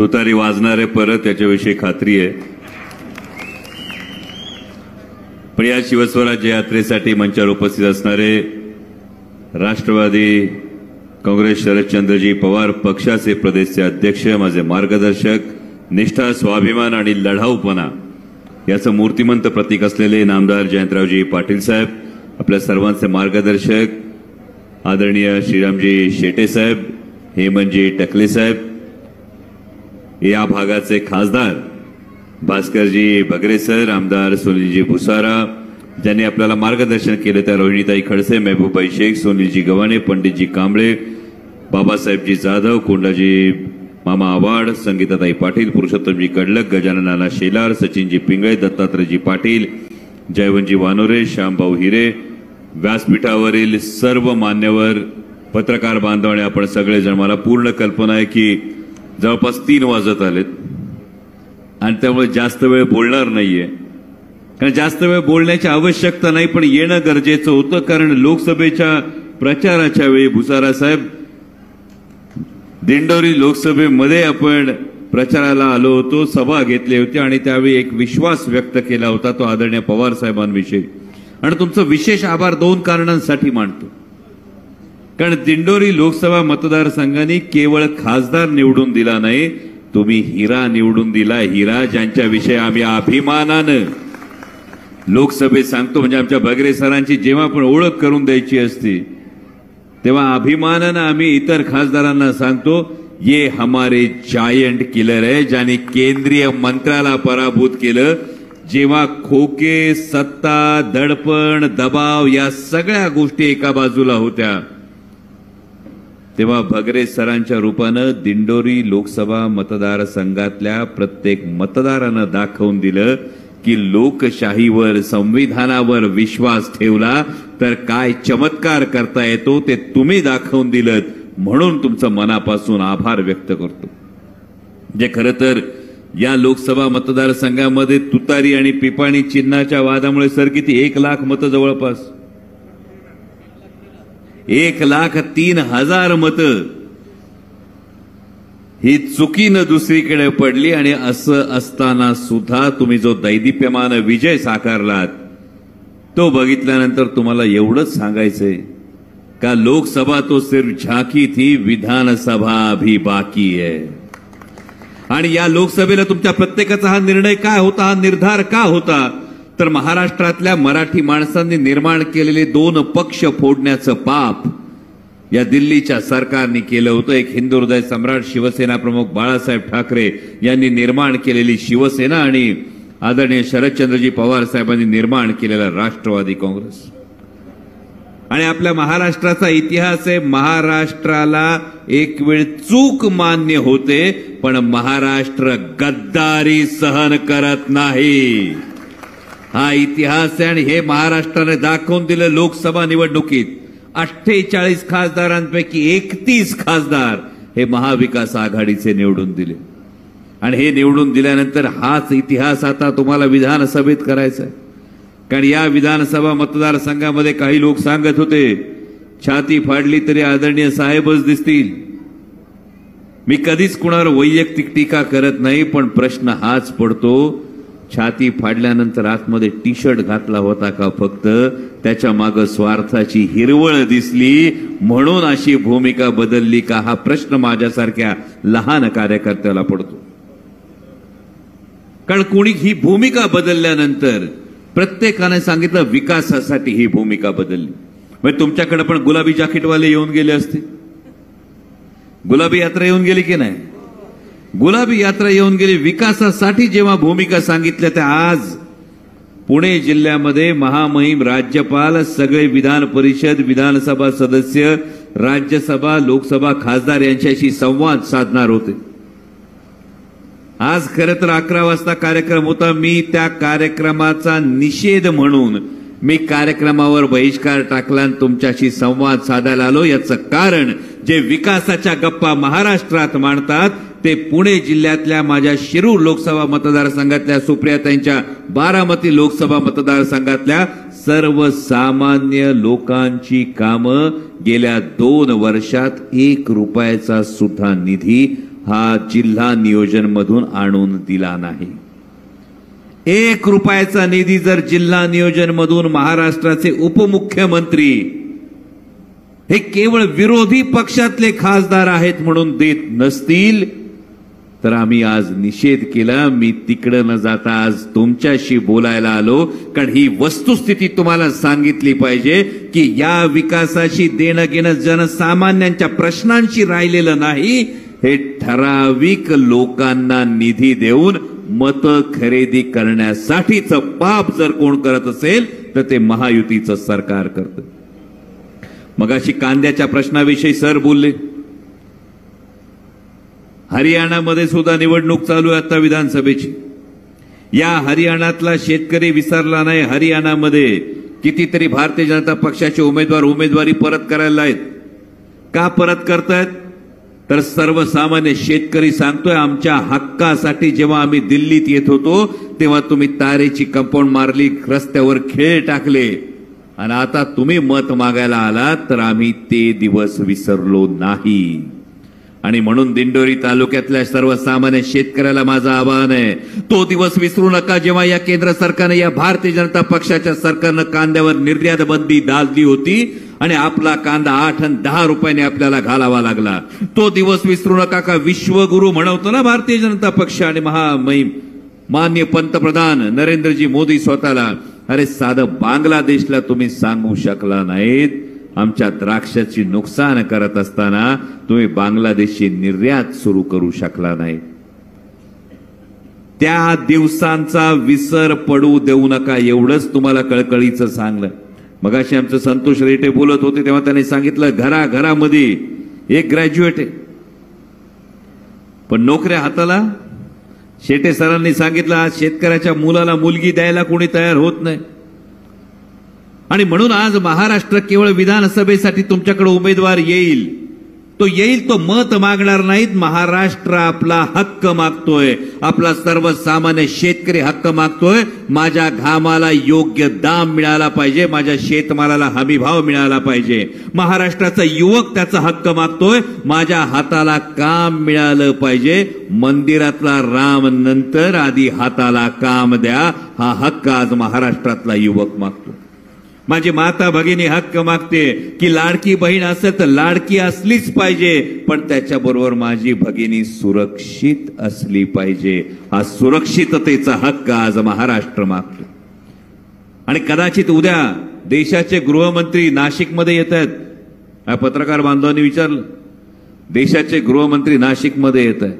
तुतारी वाजणार आहे परत याच्याविषयी खात्री आहे। पण या शिवस्वराज्य यात्रेसाठी मंचावर उपस्थित असणारे राष्ट्रवादी काँग्रेस शरदचंद्रजी पवार पक्षाचे प्रदेशचे अध्यक्ष, माझे मार्गदर्शक, निष्ठा, स्वाभिमान आणि लढाऊपणा याचं मूर्तिमंत प्रतीक असलेले नामदार जयंतरावजी पाटील साहेब, आपल्या सर्वांचे मार्गदर्शक आदरणीय श्रीरामजी शेटे साहेब, हेमंतजी टकले साहेब, या भागाचे खासदार भास्करजी बगरे सर, आमदार सुनीलजी भुसारा, ज्यांनी आपल्याला मार्गदर्शन केले त्या रोहिणीताई खडसे, महबूबाई शेख, सुनीलजी गव्हाणे, पंडितजी कांबळे, बाबासाहेबजी जाधव, कोंडाजी मामा आवाड, संगीताताई पाटील, पुरुषोत्तमजी कडलक, गजानन नाना शेलार, सचिनजी पिंगळे, दत्तात्रयजी पाटील, जयवंतजी वानोरे, श्यामभाऊ हिरे, व्यासपीठावरील सर्व मान्यवर, पत्रकार बांधव आणि आपण सगळेजण, मला पूर्ण कल्पना आहे की जवळपास 3 वाजत आलेत आणि त्यामुळे जास्त वेळ बोलणार नाहीये, कारण जास्त वेळ बोलण्याची आवश्यकता नाही, पण येणं गरजेचं होतं, कारण लोकसभेच्या प्रचाराच्या वेळी भुसारा साहेब दिंडोरी लोकसभेमध्ये आपण प्रचाराला आलो होतो, सभा घेतली होती आणि त्यावेळी एक विश्वास व्यक्त केला होता, तो आदरणीय पवार साहेबांविषयी, आणि तुमचं विशेष आभार 2 कारणांसाठी मानतो। कारण दिंडोरी लोकसभा मतदारसंघाने केवळ खासदार निवडून दिला नाही, तुम्ही हिरा निवडून दिला, हिरा ज्यांच्याविषयी आम्ही अभिमानानं लोकसभेत सांगतो, म्हणजे आमच्या बगरे सरांची जेव्हा आपण ओळख करून द्यायची असते तेव्हा अभिमानानं आम्ही इतर खासदारांना सांगतो, ये हमारे जायंट किलर है, ज्यांनी केंद्रीय मंत्र्याला पराभूत केलं। जेव्हा खोके, सत्ता, दडपण, दबाव या सगळ्या गोष्टी एका बाजूला होत्या, तेव्हा बगरे सरांच्या रूपानं दिंडोरी लोकसभा मतदारसंघातल्या प्रत्येक मतदारानं दाखवून दिलं की लोकशाहीवर, संविधानावर विश्वास ठेवला तर काय चमत्कार करता येतो ते तुम्ही दाखवून दिलं, म्हणून तुमचं मनापासून आभार व्यक्त करतो। जे खरं तर या लोकसभा मतदारसंघामध्ये तुतारी आणि पिपाणी चिन्हाच्या वादामुळे सर किती 1 लाख मतं, जवळपास 1,03,000 मतं ही चुकीनं दुसरीकडे पडली, आणि असं असताना सुद्धा तुम्ही जो दैदिप्यमान विजय साकारलात तो बघितल्यानंतर तुम्हाला एवढंच सांगायचंय का लोकसभा तो सिर्फ झांकी थी, विधानसभा अभी बाकी है। आणि या लोकसभेला तुमच्या प्रत्येकाचा हा निर्णय काय होता, हा निर्धार का होता, तर महाराष्ट्रातल्या मराठी माणसांनी निर्माण केलेले 2 पक्ष फोडण्याचं पाप या दिल्लीच्या सरकारने केलं होतं। एक हिंदू हृदय सम्राट शिवसेना प्रमुख बाळासाहेब ठाकरे यांनी निर्माण केलेली शिवसेना आणि आदरणीय शरदचंद्रजी पवार साहेबांनी निर्माण केलेला राष्ट्रवादी काँग्रेस। आणि आपल्या महाराष्ट्राचा इतिहास आहे, महाराष्ट्राला एक वेळ चूक मान्य होते, पण महाराष्ट्र गद्दारी सहन करत नाही, हा इतिहास आहे। आणि हे महाराष्ट्राने दाखवून दिलं लोकसभा निवडणुकीत। 48 खासदारांपैकी 31 खासदार हे महाविकास आघाडीचे निवडून दिले, आणि हे निवडून दिल्यानंतर हाच इतिहास आता तुम्हाला विधानसभेत करायचा आहे। कारण या विधानसभा मतदारसंघामध्ये काही लोक सांगत होते छाती फाडली तरी आदरणीय साहेबच दिसतील। मी कधीच कुणावर वैयक्तिक टीका करत नाही, पण प्रश्न हाच पडतो, छाती फाडल्यानंतर आतमध्ये टी-शर्ट घातला होता का फक्त, त्याच्या मागे स्वार्थाची हिरवळ दिसली म्हणून अशी भूमिका बदलली का, हा प्रश्न माझ्यासारख्या लहान कार्यकर्त्याला पडतो। कारण कोणी ही भूमिका बदलल्यानंतर प्रत्येकाने सांगितलं विकासासाठी ही भूमिका बदलली। म्हणजे तुमच्याकडे पण गुलाबी जाकीटवाले येऊन गेले असते, गुलाबी यात्रा येऊन गेली की नाही, गुलाबी यात्रा येऊन गेली। विकासासाठी जेव्हा भूमिका सांगितल्या त्या आज पुणे जिल्ह्यामध्ये महामहिम राज्यपाल, सगळे विधान परिषद, विधानसभा सदस्य, राज्यसभा, लोकसभा खासदार यांच्याशी संवाद साधणार होते। आज खरं तर 11 वाजता कार्यक्रम होता, मी त्या कार्यक्रमाचा निषेध म्हणून मी कार्यक्रमावर बहिष्कार टाकला आणि तुमच्याशी संवाद साधायला आलो। याचं कारण जे विकासाच्या गप्पा महाराष्ट्रात मांडतात ते पुणे जिल्ह्यातल्या माझ्या शिरूर लोकसभा मतदारसंघातल्या सुप्रियाताईंच्या बारामती लोकसभा मतदारसंघातल्या सर्वसामान्य लोकांची कामं गेल्या 2 वर्षात 1 रुपयाचा सुद्धा निधी हा जिल्हा नियोजन मधून आणून दिला नाही। 1 रुपयाचा निधी जर जिल्हा नियोजन मधून महाराष्ट्राचे उपमुख्यमंत्री हे केवळ विरोधी पक्षातले खासदार आहेत म्हणून देत नसतील तर आम्ही आज निषेध केला। मी तिकडे न जाता आज तुमच्याशी बोलायला आलो, कारण ही वस्तुस्थिती तुम्हाला सांगितली पाहिजे की या विकासाशी देणं घेणं जनसामान्यांच्या प्रश्नांशी राहिलेलं नाही। हे ठराविक लोकांना निधी देऊन मत खरेदी करण्यासाठीचं पाप जर कोण करत असेल तर ते महायुतीचं सरकार करतं। मगाशी कांद्याच्या प्रश्नाविषयी सर बोलले। हरियाणामध्ये सुद्धा निवडणूक चालू आहे आता विधानसभेची। या हरियाणातला शेतकरी विसरला नाही। हरियाणामध्ये कितीतरी भारतीय जनता पक्षाचे उमेदवार उमेदवारी परत करायला आहेत। का परत करतायत तर सर्वसामान्य शेतकरी सांगतोय आमच्या हक्कासाठी जेव्हा आम्ही दिल्लीत येत होतो तेव्हा तुम्ही तारेची कंपाऊंड मारली, रस्त्यावर खेळ टाकले आणि आता तुम्ही मत मागायला आलात तर आम्ही ते दिवस विसरलो नाही। आणि म्हणून दिंडोरी तालुक्यातल्या सर्वसामान्य शेतकऱ्याला माझं आवाहन आहे, तो दिवस विसरू नका जेव्हा या केंद्र सरकारने, या भारतीय जनता पक्षाच्या सरकारनं कांद्यावर निर्यात बंदी लादली होती आणि आपला कांदा 8 आणि 10 रुपयाने आपल्याला घालावा लागला। तो दिवस विसरू नका। का विश्वगुरु म्हणवतो ना भारतीय जनता पक्ष आणि माननीय पंतप्रधान नरेंद्रजी मोदी स्वतःला। अरे साधं बांगलादेशला तुम्ही सांगू शकला नाहीत आमच्या द्राक्षाची नुकसान करत असताना तुम्ही बांगलादेशची निर्यात सुरू करू शकला नाही। त्या दिवसांचा विसर पडू देऊ नका एवढंच तुम्हाला कळकळीचं सांगलं। मगाशी आमचं संतोष रेटे बोलत होते तेव्हा त्यांनी सांगितलं घराघरामध्ये एक ग्रॅज्युएट आहे पण नोकऱ्या हाताला। शेटे सरांनी सांगितलं आज शेतकऱ्याच्या मुलाला मुलगी द्यायला कोणी तयार होत नाही आणि म्हणून आज महाराष्ट्र केवळ विधानसभेसाठी तुमच्याकडे उमेदवार येईल तो मत मागणार नाहीत। महाराष्ट्र आपला हक्क मागतोय, आपला सर्वसामान्य शेतकरी हक्क मागतोय। माझ्या घामाला योग्य दाम मिळाला पाहिजे, माझ्या शेतमालाला हमीभाव मिळाला पाहिजे। महाराष्ट्राचा युवक त्याचा हक्क मागतोय, माझ्या हाताला काम मिळालं पाहिजे। मंदिरातला राम नंतर आधी हाताला काम द्या, हा हक्क आज महाराष्ट्रातला युवक मागतो। माझी माता भगिनी हक्क मागते की लाडकी बहीण असेल तर लाडकी असलीच पाहिजे पण त्याच्याबरोबर माझी भगिनी सुरक्षित असली पाहिजे। हा सुरक्षिततेचा हक्क आज महाराष्ट्र मागतो। आणि कदाचित उद्या देशाचे गृहमंत्री नाशिकमध्ये येत आहेत। पत्रकार बांधवांनी विचारलं, देशाचे गृहमंत्री नाशिकमध्ये येत आहेत।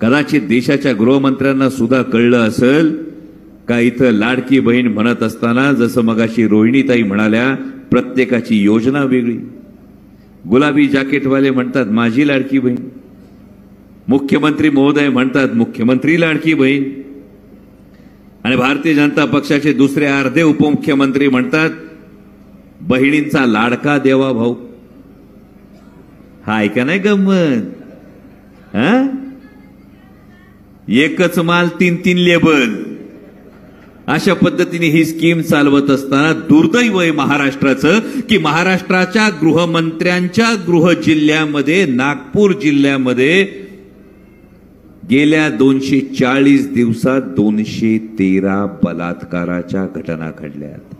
कदाचित देशाच्या गृहमंत्र्यांना सुद्धा कळलं असेल का इथं लाडकी बहीण म्हणत असताना जसं मगाशी रोहिणीताई म्हणाल्या प्रत्येकाची योजना वेगळी। गुलाबी जॅकेटवाले म्हणतात माझी लाडकी बहीण, मुख्यमंत्री महोदय म्हणतात मुख्यमंत्री लाडकी बहीण आणि भारतीय जनता पक्षाचे दुसरे अर्धे उपमुख्यमंत्री म्हणतात बहिणींचा लाडका देवा भाऊ। हाय का नाही गंमत? एकच माल 3-3 लेबल अशा पद्धतीने ही स्कीम चालवत असताना दुर्दैव आहे महाराष्ट्राचं की महाराष्ट्राच्या गृहमंत्र्यांच्या गृह जिल्ह्यामध्ये नागपूर जिल्ह्यामध्ये गेल्या 240 दिवसात 213 बलात्काराच्या घटना घडल्यात।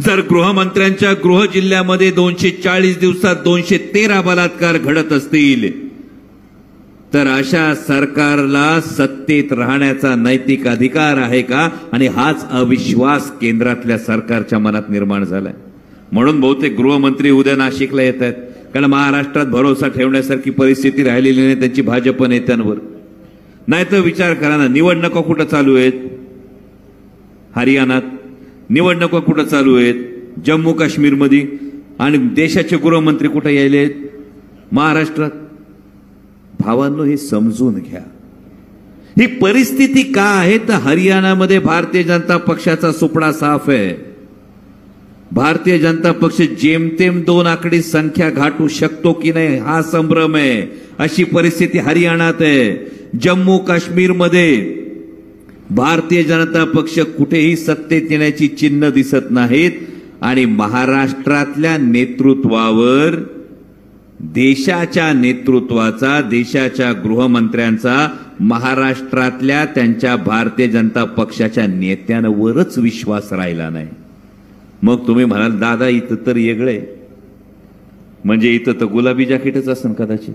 जर गृहमंत्र्यांच्या गृह जिल्ह्यामध्ये 240 दिवसात 213 बलात्कार घडत असतील तर अशा सरकारला सत्तेत राहण्याचा नैतिक अधिकार आहे का? आणि हाच अविश्वास केंद्रातल्या सरकारच्या मनात निर्माण झालाय। म्हणून बहुतेक गृहमंत्री उद्या नाशिकला येत आहेत कारण महाराष्ट्रात भरोसा ठेवण्यासारखी परिस्थिती राहिलेली नाही त्यांची भाजप नेत्यांवर। नाहीतर विचार करा ना, निवडणुका कुठं चालू आहेत? हरियाणात निवडणुका कुठं चालू आहेत? जम्मू काश्मीरमध्ये। आणि देशाचे गृहमंत्री कुठे यायलेत? महाराष्ट्रात। भावांनो हे समजून घ्या, ही परिस्थिती का आहे तर हरियाणामध्ये भारतीय जनता पक्षाचा सुपडा साफ आहे। भारतीय जनता पक्ष जेमतेम 2 आकडी संख्या गाठू शकतो की नाही हा संभ्रम आहे। अशी परिस्थिती हरियाणात आहे। जम्मू काश्मीरमध्ये भारतीय जनता पक्ष कुठेही सत्तेत येण्याची चिन्ह दिसत नाहीत आणि महाराष्ट्रातल्या नेतृत्वावर देशाच्या नेतृत्वाचा, देशाच्या गृहमंत्र्यांचा महाराष्ट्रातल्या त्यांच्या भारतीय जनता पक्षाच्या नेत्यांवरच विश्वास राहिला नाही. मग तुम्ही म्हणाल दादा इथं तर वेगळे, म्हणजे इथं तर गुलाबी जॅकेटच असेल कदाचित.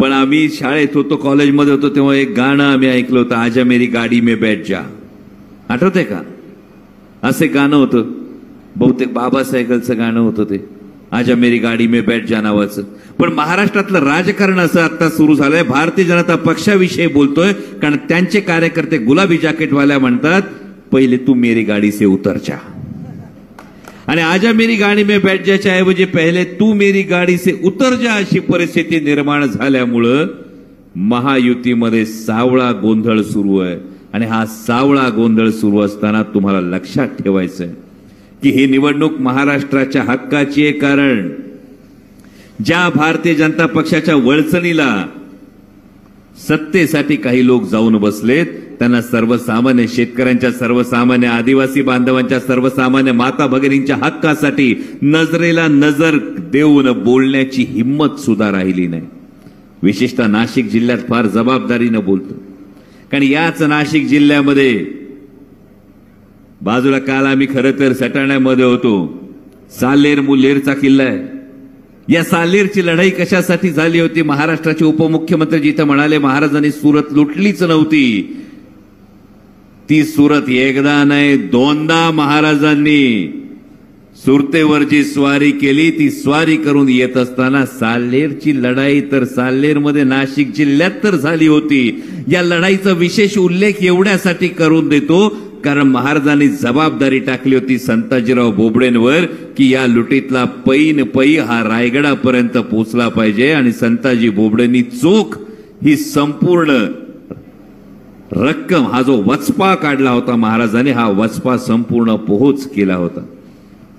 पण आम्ही शाळेत होतो, कॉलेजमध्ये होतो, तेव्हा एक गाणं आम्ही ऐकलं होतं, आजा मेरी गाडी में बैठ जा. आठवतंय का? असे गाणं होतं, बहुतेक बाबा सायकलचं गाणं होतं ते, आजा मेरी गाडी में बैठ जा नावाचं. पण महाराष्ट्रातलं राजकारण असं आता सुरू झालंय, भारतीय जनता पक्षाविषयी बोलतोय, कारण त्यांचे कार्यकर्ते गुलाबी जॅकेटवाल्या म्हणतात पहिले तू मेरी गाडी से उतर जा, आणि आजा मेरी गाडी में बैठ जाच्या ऐवजी पहिले तू मेरी गाडी से उतर जा अशी परिस्थिती निर्माण झाल्यामुळं महायुतीमध्ये सावळा गोंधळ सुरू आहे. आणि हा सावळा गोंधळ सुरू असताना तुम्हाला लक्षात ठेवायचंय की ही निवडणूक महाराष्ट्राच्या हक्काची आहे. कारण ज्या भारतीय जनता पक्षाच्या वळचणीला सत्तेसाठी काही लोक जाऊन बसलेत, त्यांना सर्वसामान्य शेतकऱ्यांच्या, सर्वसामान्य आदिवासी बांधवांच्या, सर्वसामान्य माता भगिनींच्या हक्कासाठी नजरेला नजर देऊन बोलण्याची हिंमत सुद्धा राहिली नाही. विशेषतः नाशिक जिल्ह्यात फार जबाबदारीनं बोलतो, कारण याच नाशिक जिल्ह्यामध्ये बाजूला काल आम्ही खरं तर सटाण्यामध्ये होतो, साल्हेर मुल्हेरचा किल्ला आहे. या साल्हेरची लढाई कशासाठी झाली होती? महाराष्ट्राचे उपमुख्यमंत्री जिथं म्हणाले महाराजांनी सुरत लुटलीच नव्हती, ती सुरत एकदा नाही दोनदा महाराजांनी सुरतेवर जी स्वारी केली, ती स्वारी करून येत असताना साल्हेरची लढाई तर साल्हेरमध्ये नाशिक जिल्ह्यात तर झाली होती. या लढाईचा विशेष उल्लेख एवढ्यासाठी करून देतो कारण महाराजांनी जबाबदारी टाकली होती संताजीराव बोबडेंवर की या लुटीतला पैन पै हा रायगडापर्यंत पोहोचला पाहिजे, आणि संताजी बोबडेंनी चोख ही संपूर्ण रक्कम, हा जो वचपा काढला होता महाराजांनी, हा वचपा संपूर्ण पोहोच केला होता.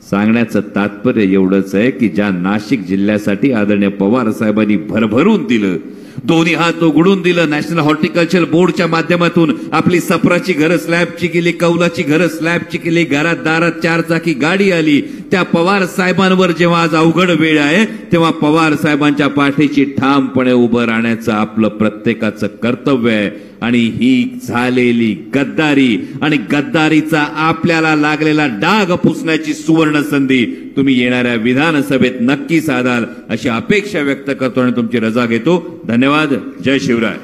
सांगण्याचं तात्पर्य एवढंच आहे की ज्या नाशिक जिल्ह्यासाठी आदरणीय पवार साहेबांनी भरभरून दिलं, दोन्ही हात उघडून दिलं, नॅशनल हॉर्टिकल्चर बोर्डच्या माध्यमातून आपली सफराची घरं स्लॅबची केली, कौलाची घरं स्लॅबची केली, घरात दारात 4 चाकी गाडी आली, त्या पवार साहेबांवर जेव्हा आज अवघड वेळ आहे तेव्हा पवार साहेबांच्या पाठीशी ठामपणे उभं राहण्याचं आपलं प्रत्येकाचं कर्तव्य आहे. आणि ही झालेली गद्दारी आणि गद्दारीचा आपल्याला लागलेला डाग पुसण्याची सुवर्ण संधी तुम्ही येणाऱ्या विधानसभेत नक्की साधाल अशी अपेक्षा व्यक्त करतो आणि तुमची रजा घेतो. धन्यवाद. जय शिवराय.